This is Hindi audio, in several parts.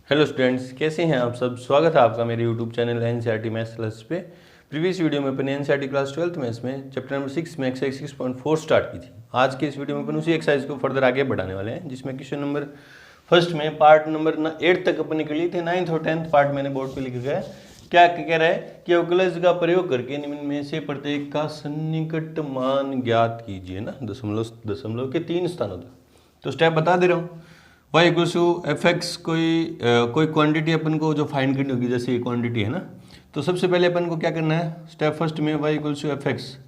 हेलो स्टूडेंट्स, कैसे हैं आप सब। स्वागत है आपका मेरे YouTube channel NCERT maths class पे। प्रीवियस वीडियो में अपन एनसीईआरटी क्लास 12th मैथ्स में चैप्टर नंबर 6 में एक्सरसाइज 6.4 स्टार्ट की थी। आज के इस वीडियो में अपन उसी एक्सरसाइज को फर्दर आगे बढ़ाने वाले हैं, जिसमें क्वेश्चन नंबर फर्स्ट में पार्ट नंबर 8 तक अपन निकल लिए थे। 9th और 10th पार्ट मैंने बोर्ड पर लिखा है। क्या कह रहा है कि अवकलज का प्रयोग करके निम्न में से प्रत्येक का सन्निकट मान ज्ञात कीजिए ना, दशमलव के 3 स्थानों तक। तो स्टेप बता दे रहा हूँ। y equals to F x कोई क्वांटिटी अपन को जो फाइंड करनी होगी, जैसे ये क्वांटिटी है ना। तो सबसे पहले अपन को क्या करना है, स्टेप फर्स्ट में y equals to F x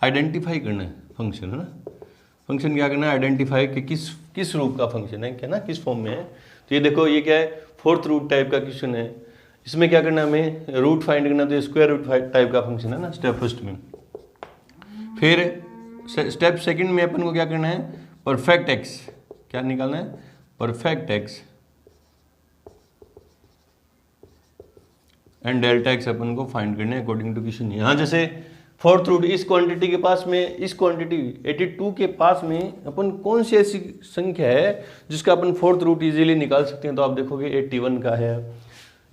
identify करना है फंक्शन, है ना। फंक्शन क्या करना है, आइडेंटिफाई कि किस रूप का फंक्शन है, क्या ना, किस फॉर्म में है। तो ये देखो, ये क्या है, फोर्थ रूट टाइप का क्वेश्चन है। इसमें क्या करना है, हमें रूट फाइंड करना, तो स्क्वायर रूट टाइप का फंक्शन है ना, स्टेप फर्स्ट में। फिर स्टेप सेकंड में अपन को क्या करना है, परफेक्ट एक्स, क्या निकालना है, perfect X and delta X अपन को फाइंड करने अकॉर्डिंग टू क्वेश्चन। यहाँ जैसे फोर्थ रूट इस क्वांटिटी के पास में, इस क्वांटिटी 82 के पास में अपन कौन सी ऐसी संख्या है जिसका अपन फोर्थ रूट इजीली निकाल सकते हैं। तो आप देखोगे 81 का है।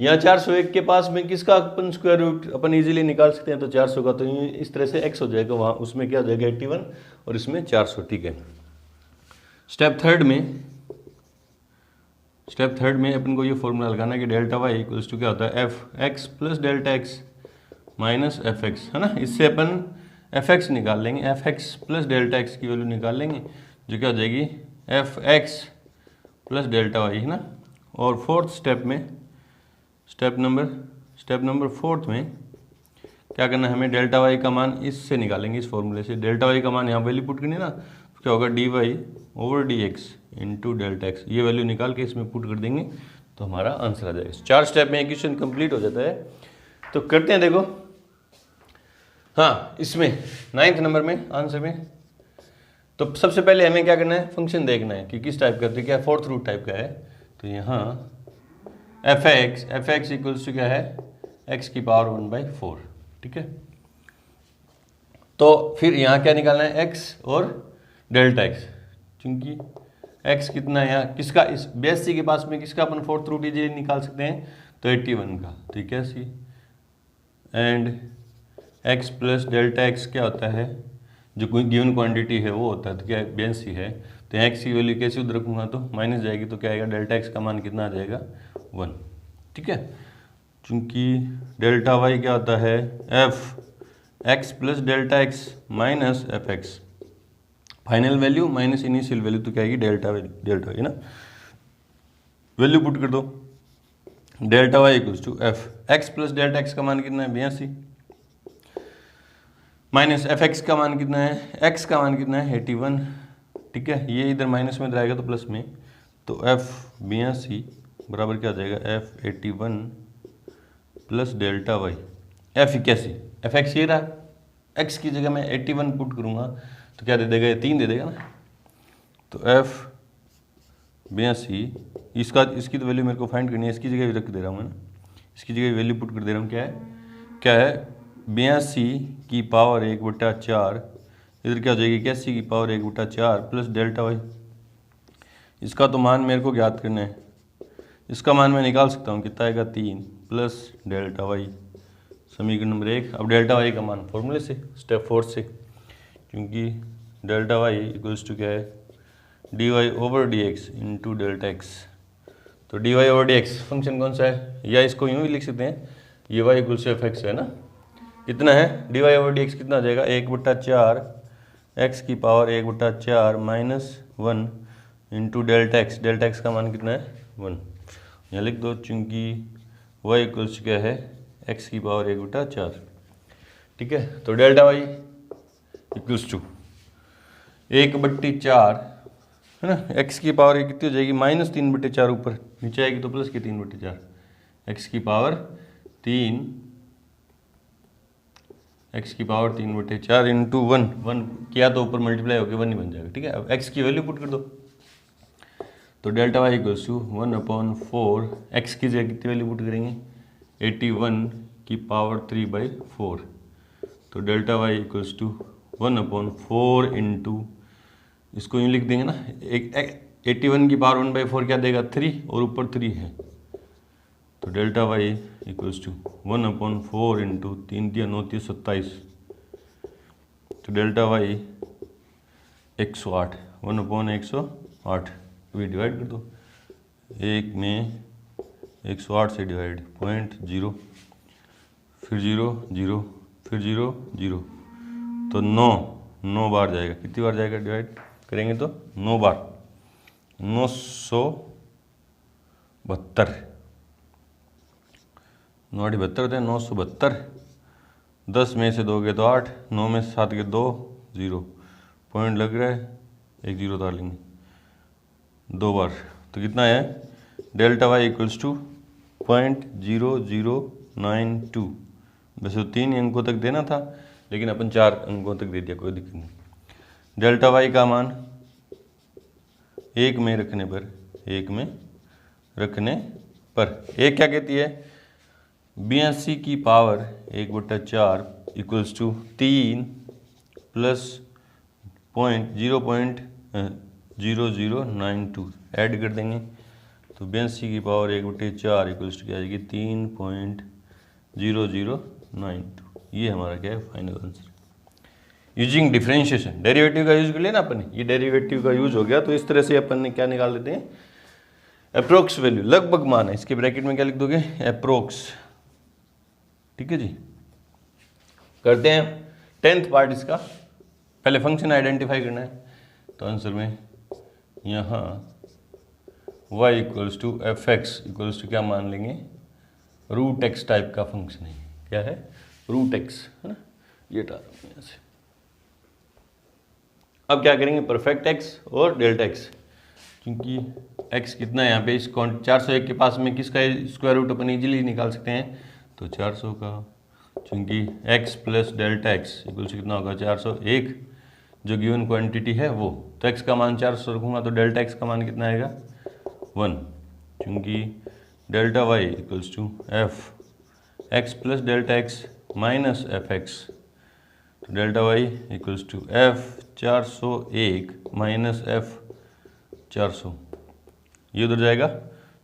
यहाँ 401 के पास में किसका अपन स्क्वायर रूट अपन इजीली निकाल सकते हैं, तो 400 का। तो इस तरह से एक्स हो जाएगा, वहाँ उसमें क्या हो जाएगा 81 और इसमें 400, ठीक है। स्टेप थर्ड में अपन को ये फॉर्मूला लगाना है कि डेल्टा वाई इक्वल्स टू क्या होता है, F x plus delta x minus F x, है ना। इससे अपन एफ एक्स निकाल लेंगे, f x plus delta x की वैल्यू निकाल लेंगे, जो क्या हो जाएगी f x plus delta y, है ना। और फोर्थ स्टेप में, स्टेप नंबर फोर्थ में क्या करना है, हमें डेल्टा वाई का मान इससे निकालेंगे, इस फॉर्मूले से। डेल्टा वाई का मान यहाँ वैल्यू पुट करनी है ना, तो क्या होगा d Y over D x into delta x. ये वैल्यू निकाल के इसमें पुट कर देंगे तो हमारा आंसर आ जाएगा। 4 स्टेप में इक्वेशन कंप्लीट हो जाता है। तो करते हैं, देखो। हाँ, इसमें 9th नंबर में आंसर में तो सबसे पहले हमें क्या करना है, फंक्शन देखना है कि किस टाइप का, तो क्या फोर्थ रूट टाइप का है। तो यहाँ एफ एक्स इक्वल्स टू क्या है, एक्स की पावर 1/4, ठीक है। तो फिर यहाँ क्या निकालना है, एक्स और डेल्टा एक्स, क्योंकि एक्स कितना है यहाँ, किसका, इस बेस सी के पास में किसका अपन फोर्थ रूट इजीली निकाल सकते हैं, तो 81 का, ठीक है C. And X plus delta X क्या होता है, जो कोई गिवन क्वांटिटी है वो होता है, तो क्या बेस सी है। तो एक्स की वैल्यू कैसे उधर रखूँगा, तो माइनस जाएगी, तो क्या आएगा, डेल्टा एक्स का मान कितना आ जाएगा, 1, ठीक है। चूँकि डेल्टा वाई क्या होता है, F x plus delta x minus F x, final value minus initial value, तो क्या आएगी डेल्टा वाई ना। वैल्यू पुट कर दो, delta Y equals to F x plus delta x का मान कितना है 82, माइनस एफ एक्स का मान कितना है, एक्स का मान कितना है 81, ठीक है। ये इधर माइनस में रहेगा तो प्लस में, तो एफ 82 बराबर क्या आ जाएगा, f 81 plus delta y f 81, f x ये रहा, एक्स की जगह मैं 81 पुट करूँगा तो क्या दे देगा, ये 3 दे देगा ना। तो एफ 82 इसकी तो वैल्यू मेरे को फाइंड करनी है, इसकी जगह भी रख दे रहा हूँ मैं ना, इसकी जगह वैल्यू पुट कर दे रहा हूँ। क्या है 82 की पावर 1/4, इधर क्या हो जाएगी 81 की पावर 1/4 प्लस डेल्टा वाई। इसका तो मान मेरे को ज्ञात करना है, इसका मान मैं निकाल सकता हूँ, कितना आएगा 3 प्लस डेल्टा वाई, समीकरण नंबर 1। अब डेल्टा वाई का मान फॉर्मूले से, स्टेप 4 से, क्योंकि डेल्टा वाई इक्वल्स टू क्या है, D Y over D x into delta x. तो D Y over D X function कौन सा है, या इसको यूँ भी लिख सकते हैं, ये y equals to F x है ना। कितना है, D Y over D x कितना आ जाएगा, 1/4 एक्स की power 1/4 minus 1 into delta x का मान कितना है 1। यहाँ लिख दो, चूँकि वाई इक्वल्स टू क्या है, एक्स की पावर 1/4, ठीक है। तो डेल्टा वाई इक्वल्स टू 1/4, है ना, एक्स की पावर ये कितनी हो जाएगी, -3/4, ऊपर नीचे आएगी तो प्लस की 3/4, एक्स की पावर 3/4 इंटू 1 किया तो ऊपर मल्टीप्लाई होकर 1 ही बन जाएगा, ठीक है। अब एक्स की वैल्यू पुट कर दो, तो delta Y equals to 1/4, x की जगह कितनी वैल्यू पुट करेंगे, 81 की पावर 3/4, तो delta Y equals to 1/4 into, इसको यूँ लिख देंगे ना, 81 की पावर 1/4 क्या देगा 3, और ऊपर 3 है तो delta Y equals to 1/4 into 3 × 9 = 27। तो डेल्टा वाई 108, 1/108 भी डिवाइड कर दो, 1 में 108 से डिवाइड 0.0, फिर 0 0 फिर 0 0, तो 9 बार जाएगा। कितनी बार जाएगा डिवाइड करेंगे तो 9 बार, 972, 9×8 = 72 होते हैं, 972। 10 में से दोगे तो 8, 9 में से 7 के 2, 0 पॉइंट लग रहा है, 1 0 उतार लेंगे 2 बार। तो कितना है डेल्टा वाई इक्वल्स टू 0.0092। वैसे तो 3 अंकों तक देना था, लेकिन अपन 4 अंकों तक दे दिया, कोई दिक्कत नहीं। डेल्टा वाई का मान 1 में रखने पर, 1 में रखने पर, एक क्या कहती है 82 की power 1/4 equals to 3 plus 0.0092 add कर देंगे, तो 82 की पावर 1/4 इक्वल्स टू क्या आ जाएगी 3.0092। ये हमारा क्या है final answer. Using differentiation, derivative का यूज कर लिया ना अपन ने, ये डेरिवेटिव का यूज हो गया। तो इस तरह से अपन ने क्या निकाल देते हैं अप्रोक्स वैल्यू, लगभग मान है। इसके ब्रैकेट में क्या लिख दोगे अप्रोक्स, ठीक है जी। करते हैं 10th पार्ट इसका। पहले फंक्शन आइडेंटिफाई करना है, तो आंसर में यहाँ y equals to F x equals to क्या मान लेंगे √x टाइप का फंक्शन है। क्या है √x, है ना, ये टाइप यहाँ से। अब क्या करेंगे परफेक्ट x और डेल्टा x, क्योंकि x कितना है यहाँ पे, इस 401 के पास में किसका स्क्वायर रूट अपन इजीली निकाल सकते हैं, तो 400 का, क्योंकि x plus delta x equal to कितना होगा 401, जो गिवन क्वांटिटी है वो। तो x का मान 400 रखूँगा तो डेल्टा x का मान कितना आएगा 1, क्योंकि delta y equals to F x plus delta x minus F X, तो delta y equals to F 401 minus F 400, ये उधर जाएगा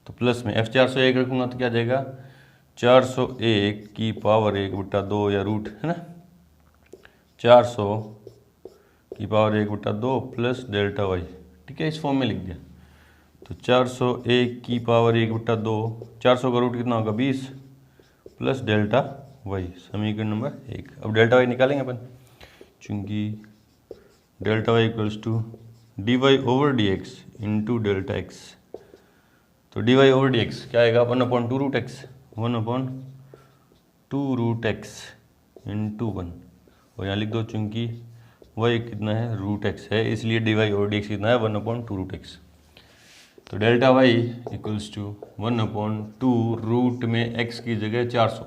तो प्लस में एफ 401 रखूँगा तो क्या जाएगा 401 की पावर 1/2 या रूट, है ना, 400 की पावर 1/2 प्लस डेल्टा वाई, ठीक है, इस फॉर्म में लिख दिया। तो 401 की पावर 1/2, 400 का रूट कितना होगा 20 प्लस डेल्टा वाई, समीकरण नंबर 1। अब डेल्टा वाई निकालेंगे अपन, चूँकि delta Y equals to dy/dx into delta x. तो dy/dx क्या आएगा 1/2√x, 1/2√x इंटू 1, और यहाँ लिख दो चूँकि y कितना है √x है, इसलिए dy/dx कितना है 1/2√x। तो delta y equals to 1/2 root में x की जगह 400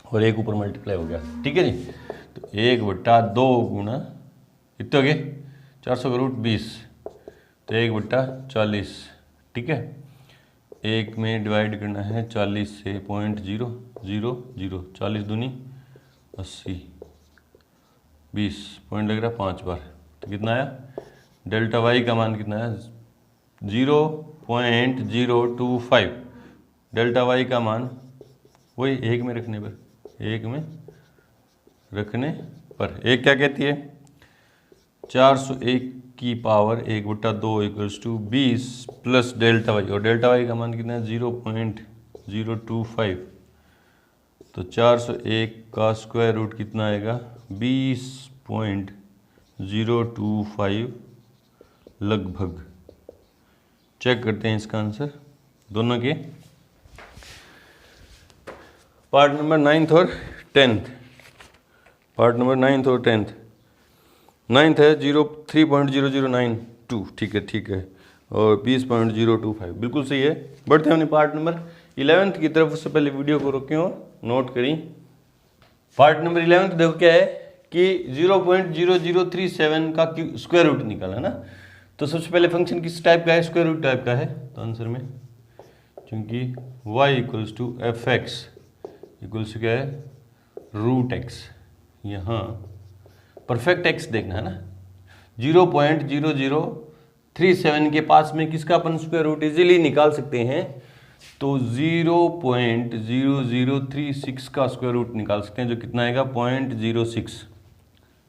और 1 ऊपर मल्टीप्लाई हो गया, ठीक है जी। तो 1/2 गुणा कितने हो गए 400 का रूट 20, तो 1/40, ठीक है। 1 में डिवाइड करना है 40 से 0.000, 40 दूनी 80, 20 पॉइंट लग रहा है 5 बार, तो कितना आया डेल्टा वाई का मान कितना है 0.025। डेल्टा वाई का मान वही 1 में रखने पर, 1 में रखने पर, एक क्या कहती है 401 की power 1/2 equals to 20 plus delta y, और डेल्टा वाई का मान कितना है 0.025। तो 401 का स्क्वायर रूट कितना आएगा 20.025 लगभग। चेक करते हैं इसका आंसर दोनों के, पार्ट नंबर 9th और 10th, पार्ट नंबर 9th और 10th। 9th है 3.0092, ठीक है, और 20.025 बिल्कुल सही है। बढ़ते हैं हमने पार्ट नंबर 11th की तरफ। उससे पहले वीडियो को रोकें और नोट करें। पार्ट नंबर 11th देखो क्या है कि 0.0037 का स्क्वायर रूट निकाला है ना। तो सबसे पहले फंक्शन किस टाइप का है स्क्वायर रूट टाइप का है, तो आंसर में क्योंकि y equals to F x equals क्या है √x, यहाँ परफेक्ट x देखना है ना। 0.0037 के पास में किसका अपन स्क्वायर रूट इजीली निकाल सकते हैं, तो 0.0036 का स्क्वायर रूट निकाल सकते हैं, जो कितना आएगा 0.06।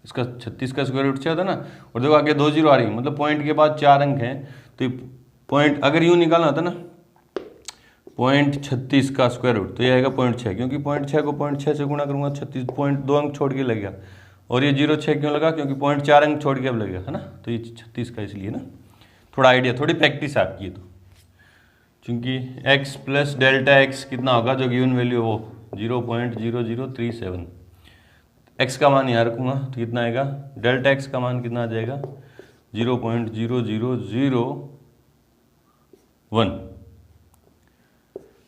इसका 36 का स्क्वायर रूट 6 होता है ना, और देखो आगे 2 जीरो आ रही है, मतलब पॉइंट के बाद 4 अंक हैं, तो पॉइंट अगर यूँ निकालना होता ना 0.36 का स्क्वायर रूट, तो ये आएगा 0.6, क्योंकि 0.6 को 0.6 से गुणा करूंगा 36, 0.2 अंक छोड़ के लगेगा, और ये 0.6 क्यों लगा, क्योंकि 0.4 अंक छोड़ के अब लगेगा, है ना, तो ये 36 का इसलिए ना। थोड़ा आइडिया, थोड़ी प्रैक्टिस आपकी है, तो चूंकि x प्लस डेल्टा एक्स कितना होगा, जो गिवन वैल्यू वो 0.0037, x का मान यहाँ रखूँगा तो कितना आएगा, डेल्टा x का मान कितना आ जाएगा 0.0001।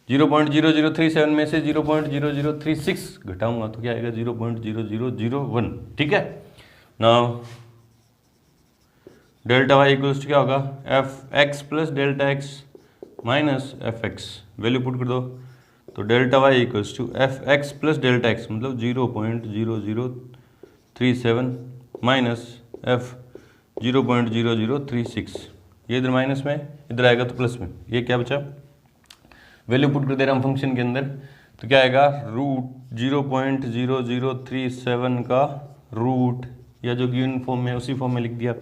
0.0037 में से 0.0036 घटाऊंगा तो क्या आएगा 0.0001, ठीक है। Now delta Y equals to क्या होगा, f x plus delta x minus F x, value put कर दो, तो delta Y equals to F x plus delta x मतलब 0.0037 माइनस एफ 0.0036, ये इधर माइनस में, इधर आएगा तो प्लस में, ये क्या बचा, वैल्यू पुट कर दे रहा हम फंक्शन के अंदर, तो क्या आएगा रूट 0.0037 का रूट, या जो गिवन फॉर्म में उसी फॉर्म में लिख दिया,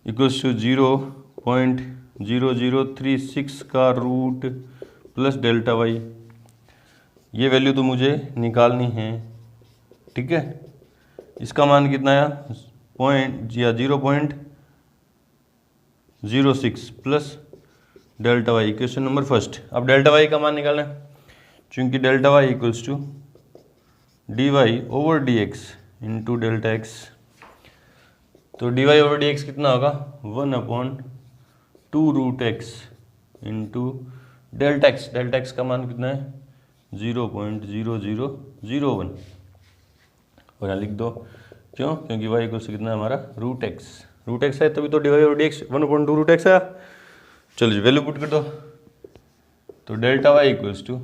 इक्वल्स टू 0.0036 का रूट प्लस डेल्टा वाई। ये वैल्यू तो मुझे निकालनी है, ठीक है। इसका मान कितना आया, 0.06 plus delta Y, question number first. अब डेल्टा वाई का मान निकालना है, चूंकि delta Y equals to D Y over D x into delta x, तो D Y over D x कितना होगा 1/2 root X into delta x, delta x का मान कितना है 0.0001, और यहाँ लिख दो, क्यों, क्योंकि वाई इक्वल्स कितना है हमारा रूट एक्स है, तभी तो D Y over D x 1/2 root x है। चलो जी वैल्यू पुट कर दो, तो डेल्टा वाई इक्वल्स टू,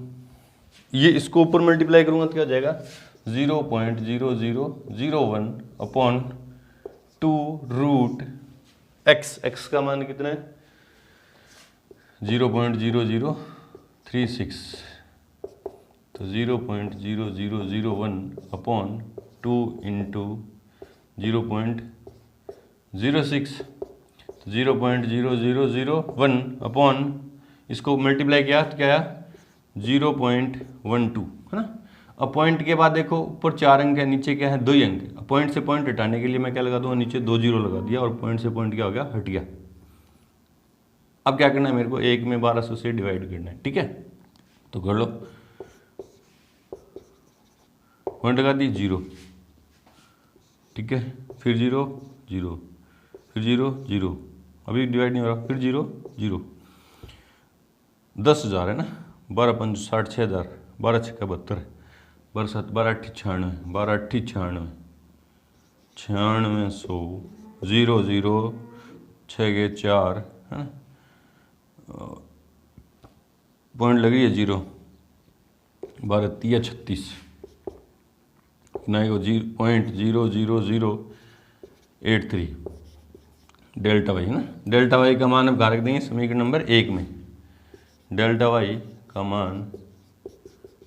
ये इसको ऊपर मल्टीप्लाई करूंगा तो क्या हो जाएगा 0.0001/2 रूट एक्स, एक्स का मान कितना है 0.0036, तो 0.0001/2 इंटू 0.06, 0.0001 इसको मल्टीप्लाई किया तो क्या आया 0.12, है ना। अब पॉइंट के बाद देखो ऊपर 4 अंक है, नीचे क्या है 2 ही अंक है। अब पॉइंट से पॉइंट हटाने के लिए मैं क्या लगा दूंगा, नीचे 2 जीरो लगा दिया, और पॉइंट से पॉइंट क्या हो गया, हट गया। अब क्या करना है मेरे को, 1 में 1200 से डिवाइड करना है, ठीक है, तो कर लो, पॉइंट लगा दी 0, ठीक है, फिर 0 0, फिर 0 0, अभी डिवाइड नहीं हो रहा, फिर 0 0, 10,000 है ना, 12 5 60 6,000, 12 6 72, 12 7 12 8 96, 12 8 96, 9600, 0 0 6 के 4, है ना, पॉइंट लग रही है 0, 12 3 36, नहीं वो 0.00083 डेल्टा वाई है ना। डेल्टा वाई का मान अब घर रख देंगे समीकरण नंबर 1 में, डेल्टा वाई का मान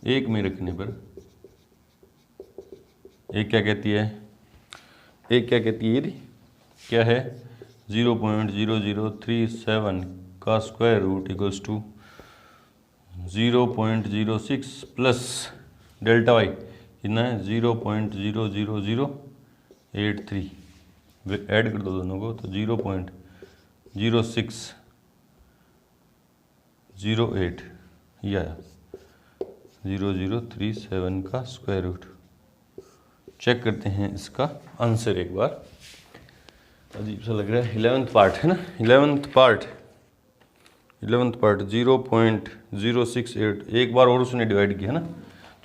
1 में रखने पर एक क्या कहती है, एक क्या कहती है, क्या है 0.0037 का square root equals to 0.06 plus delta y कितना है 0.00083, ऐड कर दो दोनों को तो 0.0608 ये आया 0037 का स्क्वायर रूट। चेक करते हैं इसका आंसर एक बार, अजीब सा लग रहा है, 11th पार्ट है ना, 11th पार्ट 0.068, एक बार और उसने डिवाइड किया है ना।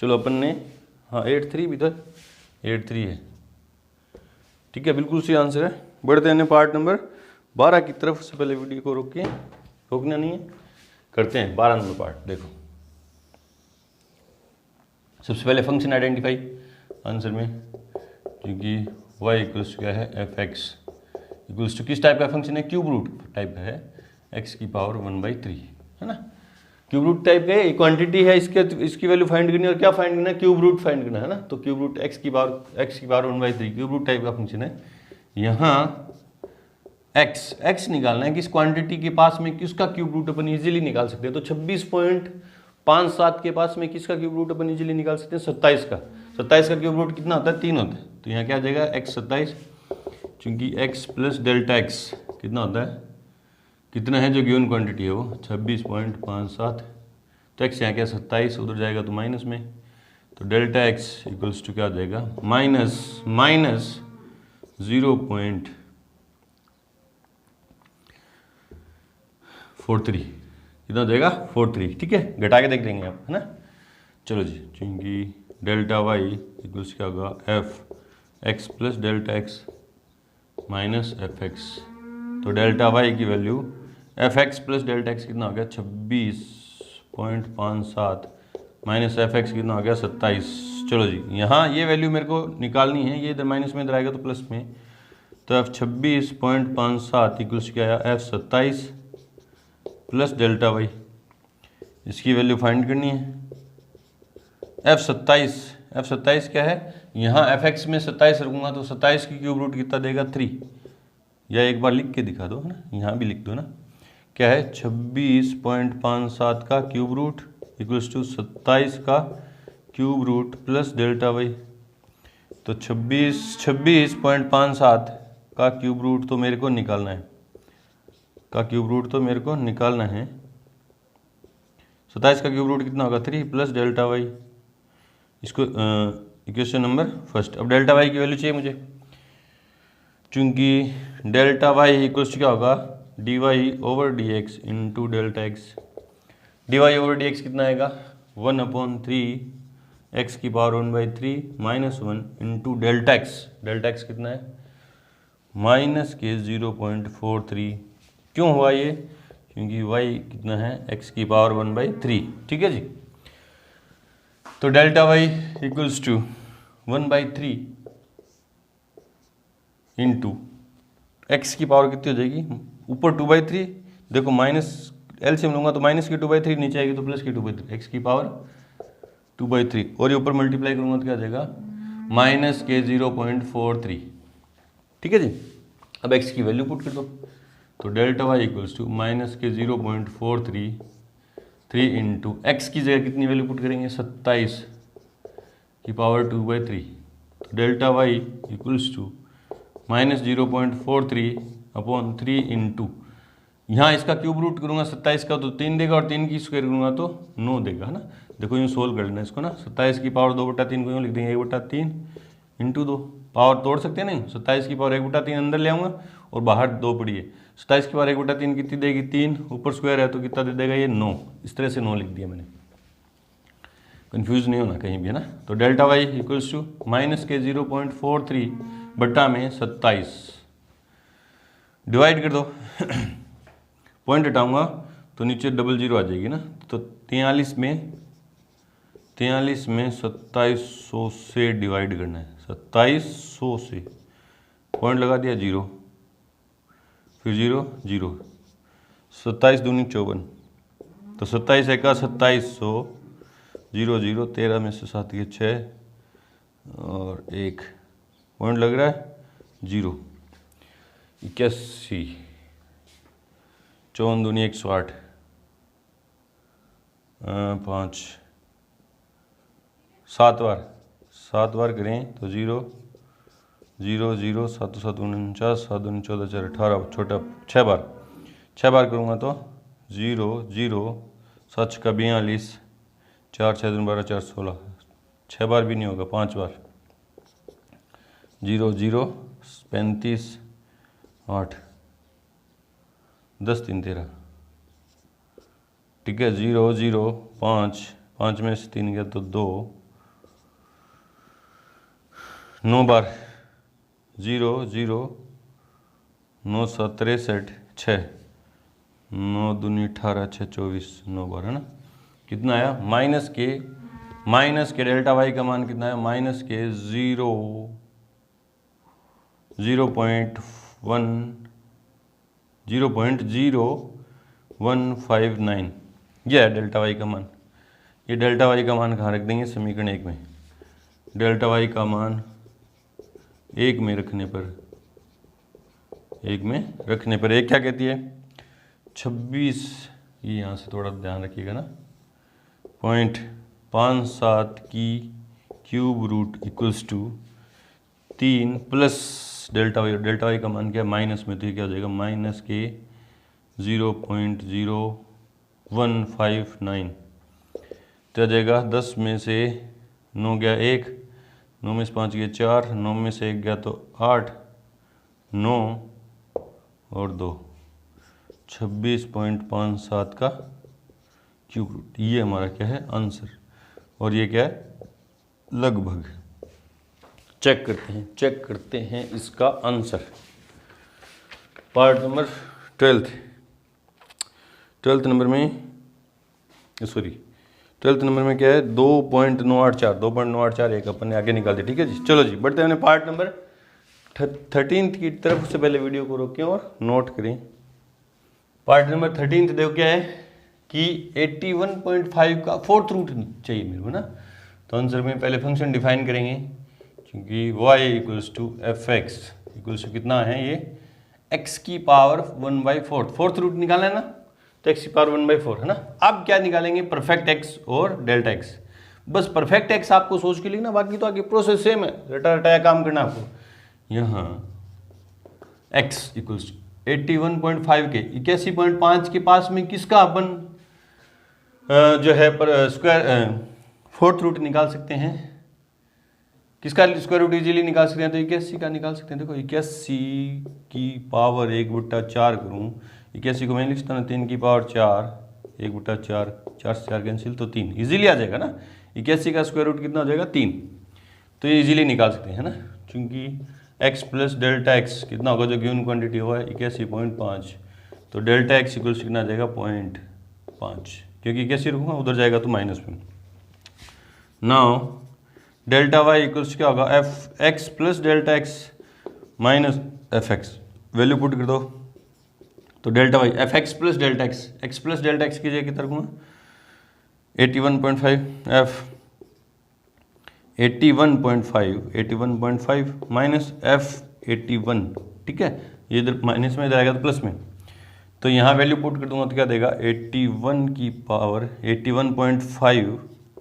चलो अपन ने, हाँ 83 भी था, 83 है, ठीक है, बिल्कुल सही आंसर है। बढ़ते हैं पार्ट नंबर 12 की तरफ। से पहले वीडियो को रोकिए, रोकना नहीं है, करते हैं 12 नंबर पार्ट। देखो सबसे पहले फंक्शन आइडेंटिफाई आंसर में, क्योंकि y इक्वल्स क्या है एफ एक्स इक्वल्स टू किस टाइप का फंक्शन है, क्यूब रूट टाइप का है, x की पावर 1/3 है ना। क्यूब रूट टाइप का ये क्वांटिटी है, इसकी वैल्यू फाइंड करनी है और क्या फाइंड करना है, क्यूब रूट फाइंड करना है ना। तो क्यूब रूट एक्स की पावर 1/3 क्यूब रूट टाइप का फंक्शन है। यहाँ एक्स निकालना है कि इस क्वांटिटी के पास में किसका क्यूब रूट अपन इजीली निकाल सकते हैं। तो 26.57 के पास में किसका क्यूब रूट अपन इजीली निकाल सकते हैं, 27 का। 27 का क्यूब रूट कितना होता है, 3 होता है। तो यहाँ क्या आ जाएगा, x 27, चूंकि x प्लस डेल्टा x कितना होता है, कितना है जो गिवन क्वांटिटी है वो 26.57। तो x यहाँ क्या 27, उधर जाएगा तो माइनस में, तो डेल्टा x इक्वल्स टू क्या आ जाएगा, माइनस 0.43 कितना हो जाएगा 43। ठीक है, घटा के देख लेंगे आप, है ना। चलो जी, चूंकि डेल्टा y इक्वल्स क्या होगा, f x plus delta x minus F X. तो डेल्टा y की value F x plus delta x कितना हो गया 26.57 माइनस एफ एक्स कितना हो गया 27। चलो जी, यहाँ ये वैल्यू मेरे को निकालनी है, ये इधर माइनस में इधर आएगा तो प्लस में। तो एफ 26.57 इक्वल्स क्या आया, एफ 27 प्लस डेल्टा वाई, इसकी वैल्यू फाइंड करनी है। एफ 27 क्या है, यहाँ एफ एक्स में 27 रखूँगा तो 27 की क्यूब रूट कितना देगा 3, या एक बार लिख के दिखा दो, है ना, यहाँ भी लिख दो ना। क्या है 26.57 का क्यूब रूट इक्वल्स टू 27 का cube root plus delta y. तो 26.57 का क्यूब रूट तो मेरे को निकालना है, 27 का क्यूब रूट कितना होगा 3 प्लस डेल्टा वाई। इसको इक्वेशन नंबर फर्स्ट। अब डेल्टा वाई की वैल्यू चाहिए मुझे, चूंकि डेल्टा वाई इक्वल्स क्या होगा, d Y over D x into delta x. D Y over D x कितना आएगा 1/3 एक्स की power 1/3 minus 1 into delta x. Delta x कितना है माइनस के 0.43। क्यों हुआ ये, क्योंकि y कितना है x की पावर 1/3। ठीक है जी, तो delta y equals to 1/3 into x की पावर कितनी हो जाएगी, ऊपर 2/3, देखो माइनस एलसीएम लूंगा तो माइनस की 2/3 नीचे आएगी तो प्लस की 2/3, एक्स की पावर 2/3, और ये ऊपर मल्टीप्लाई करूंगा तो क्या आ जाएगा माइनस के 0.43। ठीक है जी, अब x की वैल्यू पुट कर दो, तो delta y equals to minus के 0.433 इंटू एक्स की जगह कितनी वैल्यू पुट करेंगे 27 की पावर 2/3। तो delta y equals to minus 0.43/3 into, यहाँ इसका क्यूब रूट करूँगा 27 का तो 3 देगा, और 3 की स्क्वायर करूँगा तो 9 देगा, है ना। देखो यूँ सोल्व कर लेना इसको ना, 27 की पावर 2/3 को यूँ लिख देंगे 1/3 इंटू 2, पावर तोड़ सकते हैं नहीं, 27 की पावर 1/3 अंदर ले आऊँगा और बाहर 2 पड़ी है। 27 की पावर 1/3 कितनी देगी 3, ऊपर स्क्वायर है तो कितना दे देगा ये 9। इस तरह से 9 लिख दिया मैंने, कंफ्यूज नहीं होना कहीं भी, है ना। तो delta Y equals to minus के 0.43 बट्टा में 27, डिवाइड कर दो पॉइंट हटाऊंगा तो नीचे 00 आ जाएगी ना। तो 43 में 2700 से डिवाइड करना है, 2700 से, पॉइंट लगा दिया 0, फिर 0 0, 27 दूनी 54, तो 27 एका 2700, 0 0, 13 में से 7 के 6 और 1, पॉइंट लग रहा है 0, 81, 54 दूनी 108, 5, 7 बार करें तो 0 0 0, 7 7 49, 7 2 14 4 18, छोटा 6 बार करूँगा तो 0 0, 7 का 42, 4 6 2 12 4 16, 6 बार भी नहीं होगा, 5 बार 0 0, 35 8, 10 3 13। ठीक है, 0 0 5, 5 में से 3 गया तो 2, 9 बार 0 0, 9 7 63, 6, 9 दूनी 18, 6 24, 9 बार, है ना। कितना आया माइनस के डेल्टा वाई का मान कितना है, माइनस के 0.0159, यह है डेल्टा वाई का मान। ये डेल्टा वाई का मान कहाँ रख देंगे, समीकरण 1 में। डेल्टा वाई का मान 1 में रखने पर, 1 में रखने पर एक क्या कहती है 26, ये यहाँ से थोड़ा ध्यान रखिएगा ना, 0.57 की cube root equals to 3 plus delta Y का मान क्या है माइनस में, तो ये क्या हो जाएगा माइनस के 0.0159, तो आ जाएगा 10 में से 9 गया 1, 9 में से 5 गया 4, 9 में से 1 गया तो 8, 9 और 2, 26.57 का क्यूब रूट। ये हमारा क्या है आंसर, और ये क्या है लगभग। चेक करते हैं इसका answer. Part number 12th number में, सॉरी 12th नंबर में क्या है 2.984 एक अपन ने आगे निकाल दिया। ठीक है जी, चलो जी बढ़ते हैं पार्ट नंबर 13th की तरफ। उससे पहले वीडियो को रोकें और नोट करें। पार्ट नंबर 13th देखो क्या है कि 81.5 का फोर्थ रूट चाहिए मेरे को ना, तो आंसर में पहले फंक्शन डिफाइन करेंगे, क्योंकि y equals to F x equals to कितना है ये x की पावर 1/4, फोर्थ रूट निकालना है ना, तो x की पावर 1/4 है ना। अब क्या निकालेंगे परफेक्ट x और डेल्टा x। बस परफेक्ट x आपको सोच के लिखना, बाकी तो आगे प्रोसेस सेम है, रटा रटाया काम करना आपको। यहाँ x इक्वल्स टू 81.5 के 81.5 के पास में किसका अपन जो है पर स्क्वायर फोर्थ रूट निकाल सकते हैं, किसका स्क्वायर रूट इजीली निकाल सकते हैं, तो 81 का निकाल सकते हैं। देखो 81 की पावर 1/4 करूँ, 81 को मैं लिखता हूँ 3 की पावर 4, 1/4, 4 से 4 कैंसिल तो 3 इजीली आ जाएगा ना। 81 का स्क्वायर रूट कितना हो जाएगा 3, तो ये इजीली निकाल सकते हैं ना, क्योंकि x प्लस डेल्टा x कितना होगा जो गिवन क्वांटिटी हुआ है 81.5, तो डेल्टा x इक्वल्स कितना आ जाएगा 0.5, क्योंकि 81 रखूँगा उधर जाएगा तो माइनस में। नाउ डेल्टा वाई इक्वल्स क्या होगा f x plus delta x minus F x, value put कर दो, तो delta y f x plus delta x की जगह कितना रखूँगा 81.5 एफ 81.5 माइनस एफ 81, ठीक है, ये इधर माइनस में इधर आएगा तो प्लस में, तो यहाँ वैल्यू पुट कर दूंगा तो क्या देगा 81 की पावर 81.5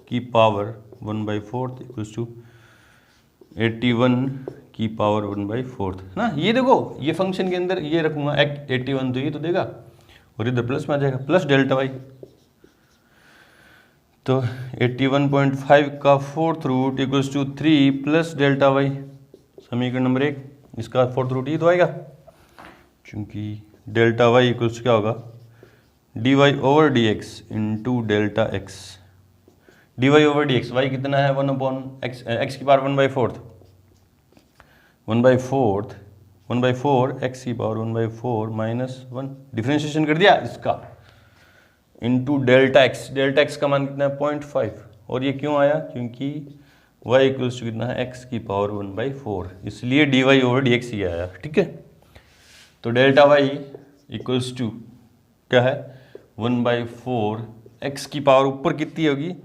की पावर 1/4 इक्वल्स टू 81 की पावर 1/4 ना। ये देखो ये फंक्शन के अंदर ये रखूंगा 81 तो ये तो देगा, और इधर प्लस में आ जाएगा प्लस डेल्टा वाई, तो 81.5 का fourth root equals to 3 plus delta y, समीकरण नंबर 1 इसका फोर्थ रूट ये तो आएगा, क्योंकि डेल्टा वाई इक्वल्स क्या होगा d Y over D x into delta x, d Y over D x, y कितना है 1/x, एक्स की पावर 1/4 एक्स की पावर 1/4 माइनस 1, डिफ्रेंशिएशन कर दिया इसका, इंटू डेल्टा एक्स का मान कितना है 0.5, और ये क्यों आया क्योंकि y इक्वल्स टू कितना है x की पावर 1/4, इसलिए D Y over D X ही आया। ठीक है, तो डेल्टा वाई इक्वल्स टू क्या है 1/4 x की पावर ऊपर कितनी होगी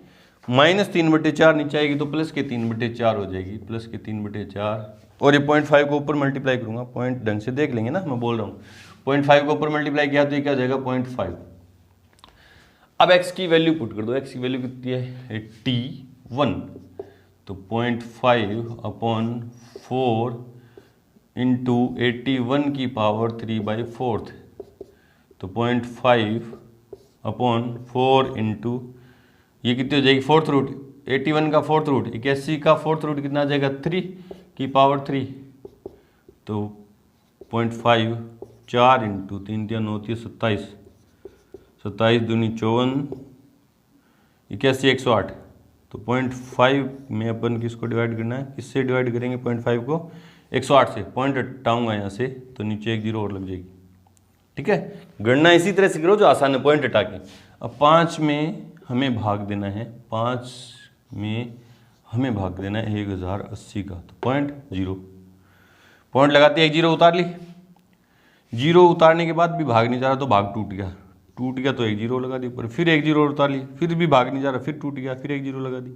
-3/4, नीचे आएगी तो प्लस के 3/4 हो जाएगी, प्लस के 3/4, और ये 0.5 को ऊपर मल्टीप्लाई करूंगा, पॉइंट ढंग से देख लेंगे ना, मैं बोल रहा हूँ 0.5 को ऊपर मल्टीप्लाई किया तो ये क्या हो जाएगा 0.5। अब x की वैल्यू पुट कर दो, x की वैल्यू कितनी है 81, तो 0.5/4 इंटू 81 की पावर 3/4, तो 0.5/4 इंटू ये कितनी हो जाएगी फोर्थ रूट 81 का फोर्थ रूट 81 का फोर्थ रूट कितना आ जाएगा 3 की पावर 3, तो 0.5 4 इंटू 3 3 9 27, 27 दूनी 54, 81 108, तो 0.5 में अपन किसको डिवाइड करना है, किससे डिवाइड करेंगे 0.5 को 108 से, पॉइंट हटाऊंगा यहाँ से तो नीचे एक जीरो और लग जाएगी। ठीक है, गणना इसी तरह से करो जो आसान है, पॉइंट हटा के। अब 5 में हमें भाग देना है, 5 में हमें भाग देना है 1080 का, तो 0.0 पॉइंट लगाते एक जीरो उतार ली, जीरो उतारने के बाद भी भाग नहीं जा रहा तो भाग टूट गया, टूट गया तो एक जीरो लगा दी ऊपर, फिर एक जीरो उतार ली, फिर भी भाग नहीं जा रहा, फिर टूट गया, फिर एक जीरो लगा दी,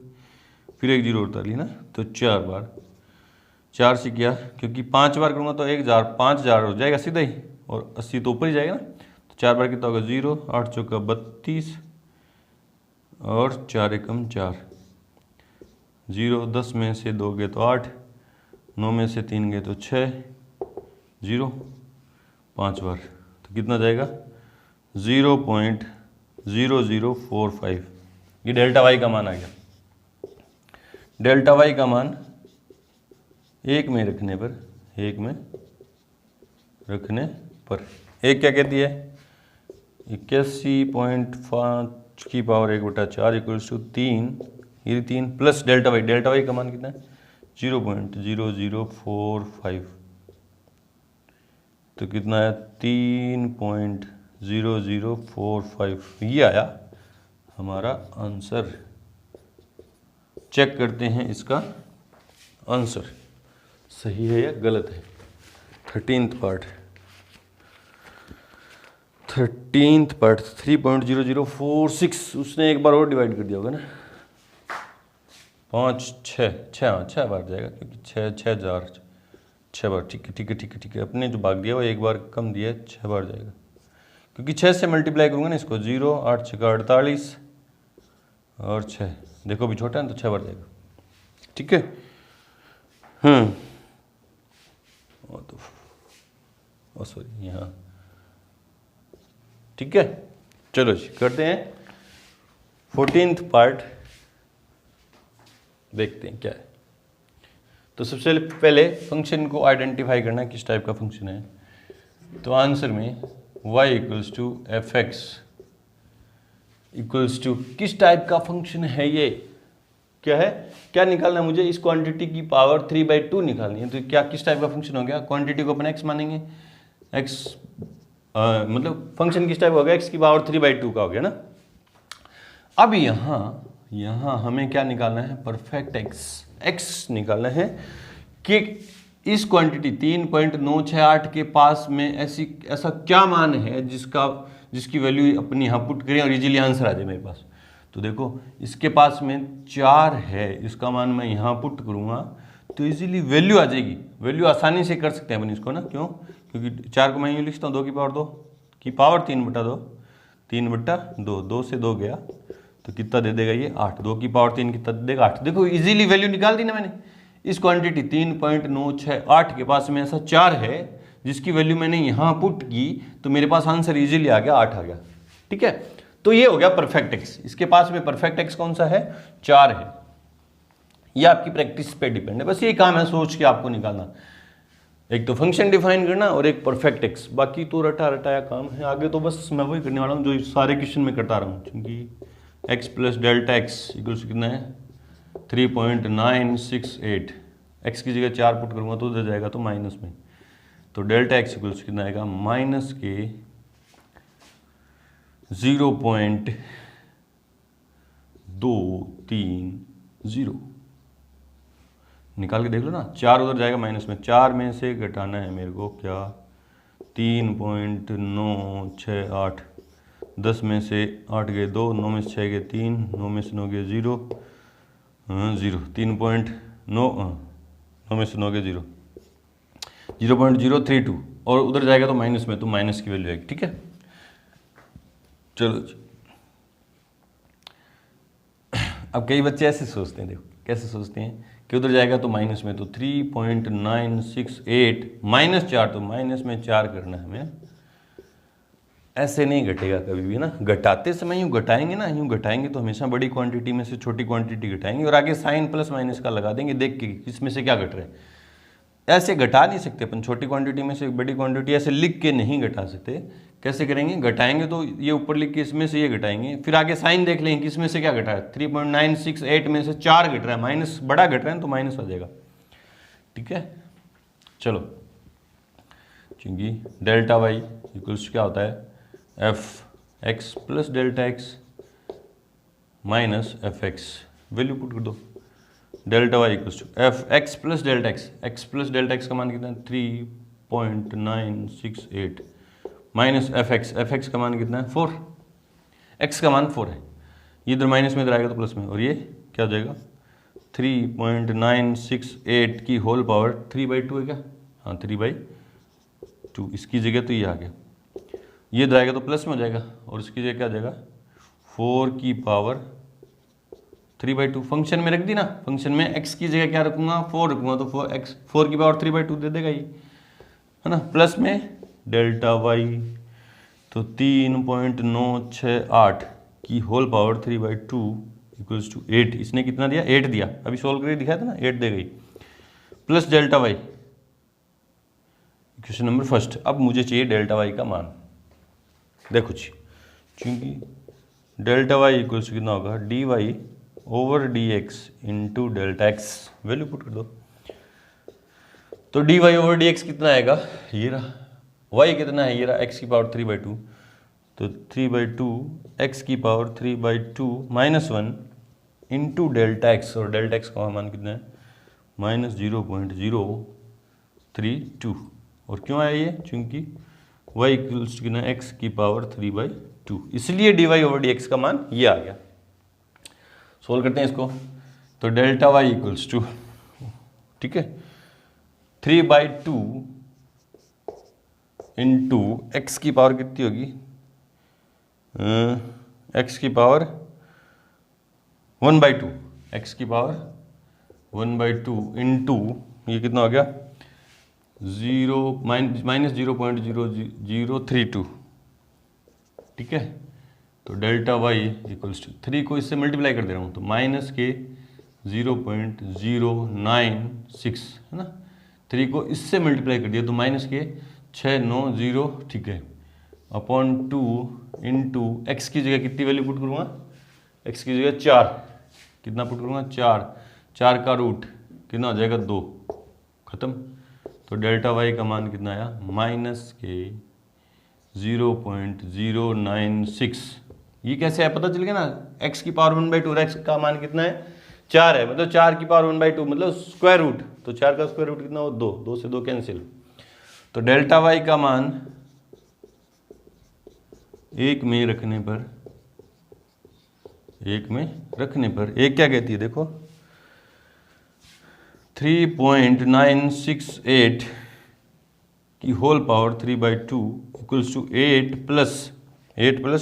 फिर एक जीरो उतार ली ना। तो 4 बार, 4 से किया, क्योंकि 5 बार करूँगा तो 1000, 5000 हो जाएगा सीधा ही, और 80 तो ऊपर ही जाएगा ना। तो 4 बार कितना होगा 0, 8 चौका 32 और 4 एकम 4, 0, 10 में से 2 गए तो 8, 9 में से 3 गए तो 6, 0, 5 बार, तो कितना जाएगा 0.0045। ये डेल्टा वाई का मान आ गया। डेल्टा वाई का मान 1 में रखने पर, 1 में रखने पर, एक क्या कहती है 81.5 की पावर 1/4 इक्वल्स टू 3, ये 3 plus delta y. Delta Y का मान कितना है 0.0045, तो कितना है 3.0045। ये आया हमारा आंसर। चेक करते हैं इसका आंसर सही है या गलत है। 13th पार्ट 3.0046 उसने एक बार और डिवाइड कर दिया होगा ना, 5 6 6 बार जाएगा, क्योंकि 6 बार। ठीक है। अपने जो भाग दिया वो एक बार कम दिया है, 6 बार जाएगा, क्योंकि 6 से मल्टीप्लाई करूँगा ना इसको, 0, 8 छक्का 48 और 6, देखो भी छोटा है ना, तो 6 बार जाएगा। ठीक है। तो सॉरी यहाँ, ठीक है। चलो जी करते हैं 14th पार्ट, देखते हैं क्या है। तो सबसे पहले फंक्शन को आइडेंटिफाई करना किस टाइप का फंक्शन है। तो आंसर में y equals to F x equals to किस टाइप का फंक्शन है, ये क्या है, क्या निकालना है मुझे, इस क्वांटिटी की पावर 3/2 निकालनी है। तो क्या किस टाइप का फंक्शन हो गया, क्वांटिटी को अपन x मानेंगे, x मतलब फंक्शन किस टाइप हो गया, x की पावर 3/2 का हो गया ना। अब यहाँ हमें क्या निकालना है, परफेक्ट x निकालना है कि इस क्वांटिटी 3.968 के पास में ऐसा क्या मान है जिसकी वैल्यू अपनी यहाँ पुट करें और इजीली आंसर आ जाए मेरे पास। तो देखो इसके पास में 4 है, इसका मान मैं यहाँ पुट करूँगा तो इजीली वैल्यू आ जाएगी। वैल्यू आसानी से कर सकते हैं अपन इसको ना, क्यों, क्योंकि 4 को मैं यूँ लिखता हूँ 2 की पावर 2 की पावर 3/2, 3/2, 2 से 2 गया तो कितना दे देगा ये 8, 2 की पावर 3 कितना दे देगा 8। देखो इजीली वैल्यू निकाल दी ना मैंने। इस क्वांटिटी 3.968 के पास में ऐसा 4 है जिसकी वैल्यू मैंने यहाँ पुट की, तो मेरे पास आंसर इजीली आ गया, 8 आ गया। ठीक है, तो ये हो गया परफेक्ट एक्स। इसके पास में परफेक्ट एक्स कौन सा है, 4 है। ये आपकी प्रैक्टिस पे डिपेंड है, बस ये काम है सोच के आपको निकालना, एक तो फंक्शन डिफाइन करना और एक परफेक्ट एक्स। बाकी तो रटाया काम है, आगे तो बस मैं वही करने वाला हूँ जो सारे क्वेश्चन में करता रहा हूँ, क्योंकि x plus delta x equals कितना है 3.968। x की जगह 4 पुट करूँगा तो उधर जाएगा तो माइनस में, तो डेल्टा एक्स इक्वल्स कितना आएगा माइनस के 0.230। निकाल के देख लो ना, 4 उधर जाएगा माइनस में, 4 में से घटाना है मेरे को क्या 3.968, 10 में से 8 गए 2, 9 में से 6 गए 3, 9 में से 9 गए 0, 9 में से 9 गए 0, 0.032 और उधर जाएगा तो माइनस में, तो माइनस की वैल्यू आएगी। ठीक है, चलो जी। अब कई बच्चे ऐसे सोचते हैं, देखो कैसे सोचते हैं कि उधर जाएगा तो माइनस में, तो 3.968 -4, तो माइनस में 4 करना है हमें। ऐसे नहीं घटेगा कभी भी ना, घटाते समय यूँ घटाएंगे ना, यूँ घटाएंगे तो हमेशा बड़ी क्वांटिटी में से छोटी क्वांटिटी घटाएंगे और आगे साइन प्लस माइनस का लगा देंगे, देख के इसमें से क्या घट रहा है। ऐसे घटा नहीं सकते अपन, छोटी क्वांटिटी में से बड़ी क्वांटिटी ऐसे लिख के नहीं घटा सकते। कैसे करेंगे, घटाएंगे तो ये ऊपर लिख के इसमें से ये घटाएंगे, फिर आगे साइन देख लेंगे कि इसमें से क्या घटा है। 3.968 में से 4 घट रहा है, माइनस बड़ा घट रहा है तो माइनस आ जाएगा। ठीक है, चलो, क्योंकि डेल्टा वाई इक्वल्स क्या होता है F x plus delta x minus F x, value put कर दो। Delta Y equals to F x plus delta x, x plus delta x का मान कितना है 3.968 माइनस एफ एक्स का मान कितना है 4, एक्स का मान 4 है, ये इधर माइनस में इधर आएगा तो प्लस में, और ये क्या हो जाएगा 3.968 की होल पावर 3/2 है क्या, हाँ 3/2, इसकी जगह तो ये आ गया, ये इधर आएगा तो प्लस में हो जाएगा, और इसकी जगह क्या आ जाएगा 4 की पावर 3/2। फंक्शन में रख दी ना, फंक्शन में x की जगह क्या रखूंगा 4 रखूंगा, तो 4 की पावर 3/2 दे देगा ये, है ना, प्लस में डेल्टा y, तो 3.968 की होल पावर 3/2 इक्वल्स टू 8, इसने कितना दिया 8 दिया, अभी सोल्व करके दिखाया था ना 8 दे गई, plus delta y, question number first. अब मुझे चाहिए डेल्टा y का मान, देखो जी, क्योंकि डेल्टा y इक्वल्स कितना होगा dy over dx into delta x, value put कर दो, तो dy ओवर dx कितना आएगा, ये रहा, y कितना है ये रहा x की पावर 3/2, तो 3/2 x की पावर 3/2 -1 इंटू डेल्टा x, और डेल्टा x का मान कितना है -0.032, और क्यों आया ये, क्योंकि y इक्वल्स कितना x की पावर 3/2, इसलिए dy ओवर dx का मान ये आ गया। सोल्व करते हैं इसको, तो डेल्टा y इक्वल्स टू, ठीक है 3/2 इंटू एक्स की पावर कितनी होगी, एक्स की पावर 1/2, एक्स की पावर 1/2 इंटू ये कितना हो गया -0.0032, ठीक है, तो डेल्टा y इक्वल्स टू 3 को इससे मल्टीप्लाई कर दे रहा हूँ, तो माइनस के 0.096, है ना, 3 को इससे मल्टीप्लाई कर दिया तो माइनस के 690, ठीक है, अपॉन 2 इंटू एक्स की जगह कितनी वैल्यू पुट करूँगा, एक्स की जगह 4, कितना पुट करूँगा 4 का रूट कितना हो जाएगा 2, खत्म, तो डेल्टा y का मान कितना आया माइनस के 0.096, ये कैसे है पता चल गया ना, x की पावर 1/2, x का मान कितना है 4 है, मतलब 4 की पावर 1/2 मतलब स्क्वायर रूट, तो 4 का स्क्वायर रूट कितना हो 2, 2 से 2 कैंसिल, तो डेल्टा y का मान 1 में रखने पर एक क्या कहती है देखो 3.968 की whole power 3/2 equals to 8 plus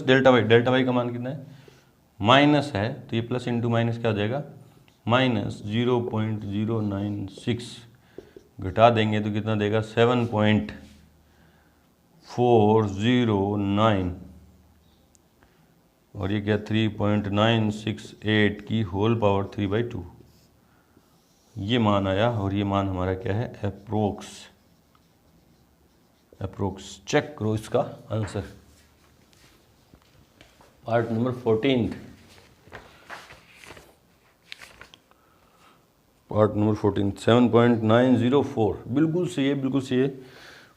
delta y का मान कितना है माइनस है, तो ये प्लस इंटू माइनस क्या हो जाएगा -0.096, घटा देंगे तो कितना देगा 7.409, और ये क्या 3.968 की होल पावर 3/2, ये मान आया, और ये मान हमारा क्या है अप्रोक्स। चेक करो इसका आंसर, पार्ट नंबर 14 7.904, बिल्कुल सही है,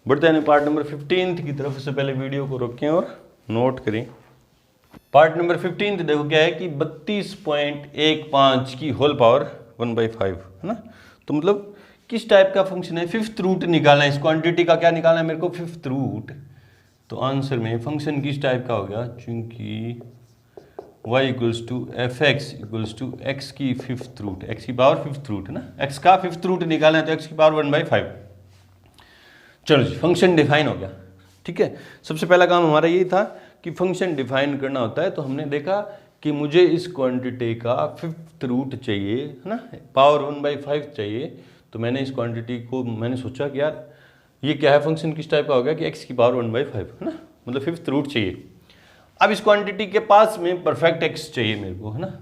बढ़ते हैं पार्ट नंबर 15 की तरफ। से पहले वीडियो को रोकें और नोट करें। पार्ट नंबर 15 देखो क्या है कि 32.15 की होल पावर 1/5, है ना, तो मतलब किस टाइप का फंक्शन है, फिफ्थ रूट निकालना है, इस क्वांटिटी का क्या निकालना है मेरे को फिफ्थ रूट, तो आंसर में फंक्शन किस टाइप का हो गया, चूंकि y equals to F x equals to x की फिफ्थ रूट, एक्स की पावर फिफ्थ रूट है ना, एक्स का फिफ्थ रूट निकालना है तो एक्स की पावर 1/5। चलो जी, फंक्शन डिफाइन हो गया, ठीक है। सबसे पहला काम हमारा यही था कि फंक्शन डिफाइन करना होता है, तो हमने देखा कि मुझे इस क्वांटिटी का फिफ्थ रूट चाहिए, है ना, पावर 1/5 चाहिए, तो मैंने इस क्वांटिटी को मैंने सोचा कि यार ये क्या है, फंक्शन किस टाइप का हो गया कि एक्स की पावर 1/5, है ना, मतलब फिफ्थ रूट चाहिए। अब इस क्वांटिटी के पास में परफेक्ट एक्स चाहिए मेरे को, है ना,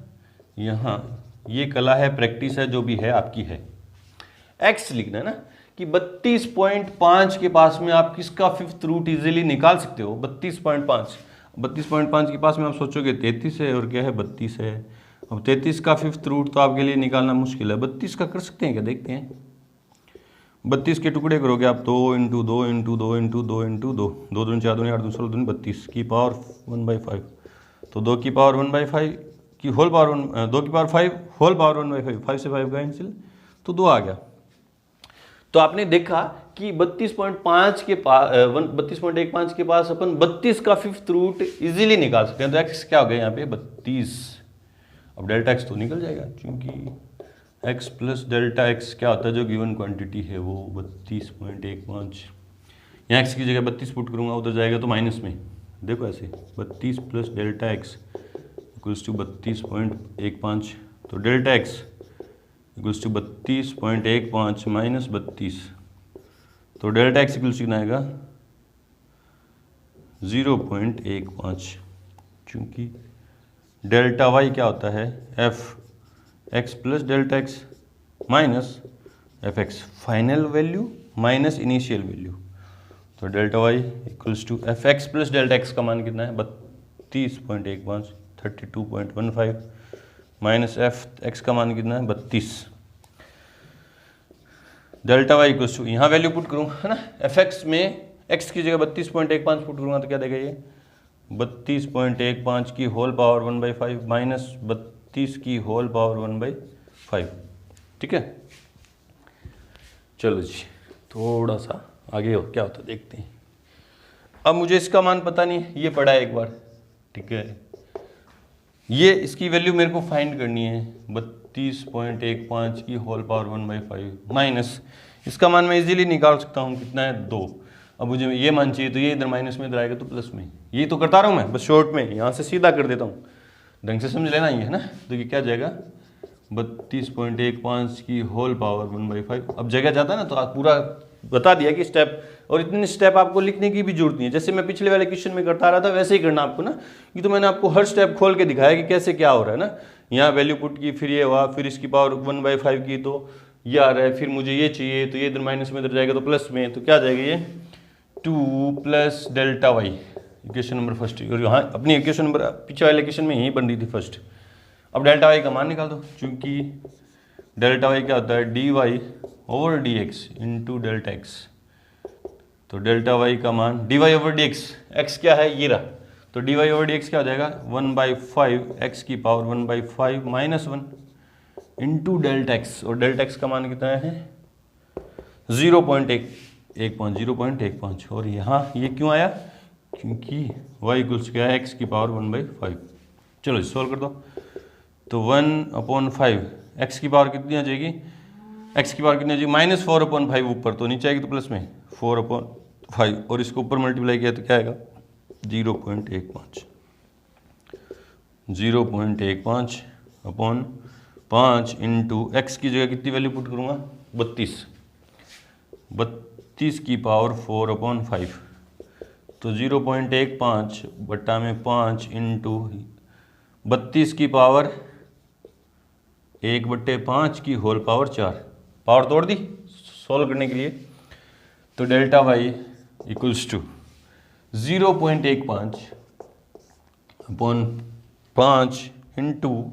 यहाँ ये कला है, प्रैक्टिस है, जो भी है आपकी है। एक्स लिखना है ना कि 32.5 के पास में आप किसका फिफ्थ रूट इजीली निकाल सकते हो, 32.5 के पास में आप सोचोगे 33 है और क्या है 32 है। अब 33 का फिफ्थ रूट तो आपके लिए निकालना मुश्किल है, 32 का कर सकते हैं क्या, देखते हैं। 32 के टुकड़े करोगे आप 2 इंटू 2 इंटू 2 इंटू 2 इंटू 2, 2 दूनी 4 दूनी 8 दूनी 16 दूनी 32 की पावर 1/5, तो 2 की पावर 1/5 की होल पावर 2 की पावर 5 होल पावर 1/5, 5 से 5 का कैंसिल, तो 2 आ गया। तो आपने देखा कि 32.5 के पास 32.15 के पास अपन 32 का फिफ्थ रूट इजीली निकाल सकते हैं। तो एक्स क्या हो गया यहाँ पे 32। अब डेल्टा एक्स तो निकल जाएगा क्योंकि एक्स प्लस डेल्टा एक्स क्या होता है, जो गिवन क्वांटिटी है वो 32.15। यहाँ एक्स की जगह 32 पुट करूँगा, उधर जाएगा तो माइनस में। देखो ऐसे 32 plus delta x equals to 32.15। तो delta x equals to 32.15 minus 32। तो डेल्टा एक्स इक्वल्स कितना आएगा 0.15, क्योंकि डेल्टा वाई क्या होता है F x plus delta x minus F x, final value minus initial value. तो delta Y equals to F x plus delta x का मान कितना है 32.15 32.15 माइनस एफ एक्स का मान कितना है 32। डेल्टा वाई इक्वल्स टू यहाँ वैल्यू पुट करूँ है ना, एफ एक्स में एक्स की जगह 32.15 पुट करूँगा तो क्या देगा ये 32.15 की होल पावर 1/5 माइनस 32 की होल पावर 1/5। ठीक है, चलो जी थोड़ा सा आगे हो क्या होता देखते हैं। अब मुझे इसका मान पता नहीं है, ये पढ़ा है एक बार। ठीक है, ये इसकी वैल्यू मेरे को फाइंड करनी है 32.15 की होल पावर 1/5 माइनस इसका मान मैं इजीली निकाल सकता हूँ कितना है 2। अब मुझे ये मान चाहिए तो ये इधर माइनस में इधर आएगा तो प्लस में। ये तो करता रहा हूँ मैं, बस शॉर्ट में यहाँ से सीधा कर देता हूँ, ढंग से समझ लेना ये है ना। तो ये क्या जाएगा 32.15 की होल पावर 1/5। अब जगह जाता है ना तो आप पूरा बता दिया कि स्टेप, और इतने स्टेप आपको लिखने की भी जरूरत नहीं है। जैसे मैं पिछले वाले क्वेश्चन में करता रहा था वैसे ही करना आपको ना, ये तो मैंने आपको हर स्टेप खोल के दिखाया कि कैसे क्या हो रहा है ना। यहाँ वैल्यू पुट की, फिर ये हुआ, फिर इसकी पावर 1/5 की तो ये आ रहा है, फिर मुझे ये चाहिए तो ये इधर माइनस में इधर जाएगा तो प्लस में। तो क्या जाएगा ये 2 plus delta y, equation number first. और यहाँ अपनी इक्वेशन नंबर पीछे वाले इक्वेशन में यही बन रही थी फर्स्ट। अब डेल्टा वाई का मान निकाल दो, क्योंकि डेल्टा वाई क्या होता है D Y over D x into delta x. तो डेल्टा वाई का मान d Y over D x, x क्या है ये रहा, तो D Y over D x क्या हो जाएगा 1/5 एक्स की power 1/5 minus 1 into delta x. और डेल्टा एक्स का मान कितना है 0.15। और यहाँ ये क्यों आया, क्योंकि y इक्वल्स क्या है एक्स की पावर 1/5। चलो सॉल्व कर दो। तो 1/5 एक्स की पावर कितनी आ जाएगी, एक्स की पावर कितनी आ जाएगी -4/5 ऊपर, तो नीचे आएगी तो प्लस में 4/5, और इसको ऊपर मल्टीप्लाई किया तो क्या आएगा 0.15। 0.15 अपॉन 5 इंटू एक्स की जगह कितनी वैल्यू पुट करूँगा 32 की पावर 4/5। तो 0.15 बट्टा में 5 इंटू 32 की पावर 1/5 की होल पावर 4, पावर तोड़ दी सॉल्व करने के लिए। तो delta Y equals to 0.15 upon 5 into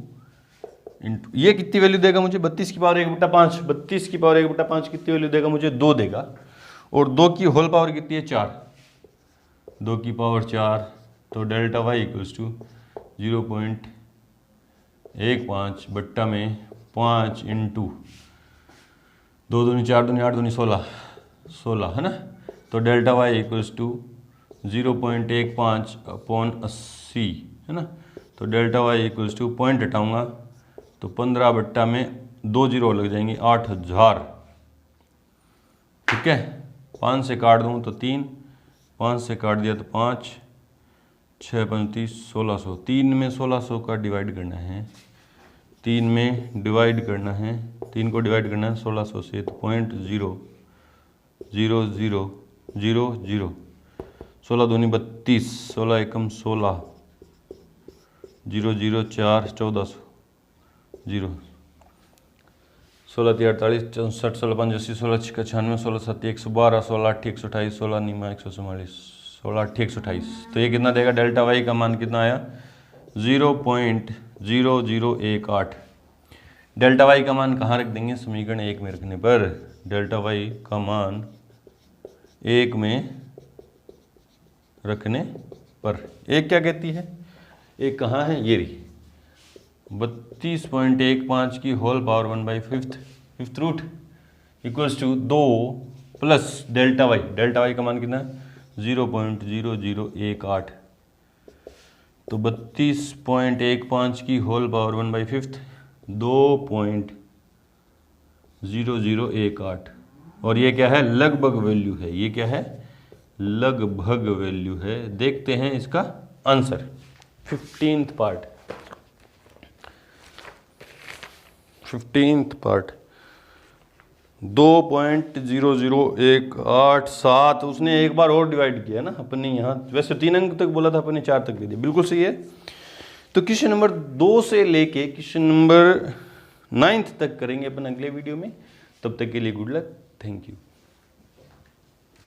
ये कितनी वैल्यू देगा मुझे 32 की पावर 1/5। 32 की पावर 1/5 कितनी वैल्यू देगा मुझे 2 देगा, और 2 की होल पावर कितनी है 4, 2 की पावर 4। तो डेल्टा वाई इक्वल्स टू 0.15 बट्टा में 5 इंटू 2 दूनी 4 दूनी 8 दूनी 16 है ना। तो delta Y equals to 0.15 upon 80 है ना। तो delta Y equals to point हटाऊंगा तो 15 बट्टा में 2 जीरो लग जाएंगे 8000। ठीक है, 5 से काट दूँ तो 3, 5 से काट दिया तो 5, 6 35 1600। 3 में 1600 का डिवाइड करना है, 3 में डिवाइड करना है, 3 को डिवाइड करना है 1600 से, तो 0.000000। 16 दूनी 32, 16 एकम 16, 0 0 4 1400 0, 16 3 48 64 16 5 80 16 6 96 16 7 112 16 8 128 16 9 144 16 8 128। तो ये कितना देगा डेल्टा वाई का मान कितना आया 0.0018। डेल्टा वाई का मान कहाँ रख देंगे समीकरण 1 में रखने पर, डेल्टा वाई का मान 1 में रखने पर। एक क्या कहती है, एक कहाँ है ये रही 32.15 की whole power 1/5 fifth root equals to 2 plus delta Y का मान कितना है 0.0018, तो 32.15 की होल पावर 1/5 2.0018, और ये क्या है लगभग वैल्यू है, ये क्या है लगभग वैल्यू है। देखते हैं इसका आंसर 15th पार्ट 2.00187, उसने एक बार और डिवाइड किया ना, अपने यहाँ वैसे 3 अंक तक बोला था, अपने 4 तक दे दिया, बिल्कुल सही है। तो क्वेश्चन नंबर 2 से लेके क्वेश्चन नंबर 9th तक करेंगे अपन अगले वीडियो में। तब तक के लिए गुड लक, थैंक यू।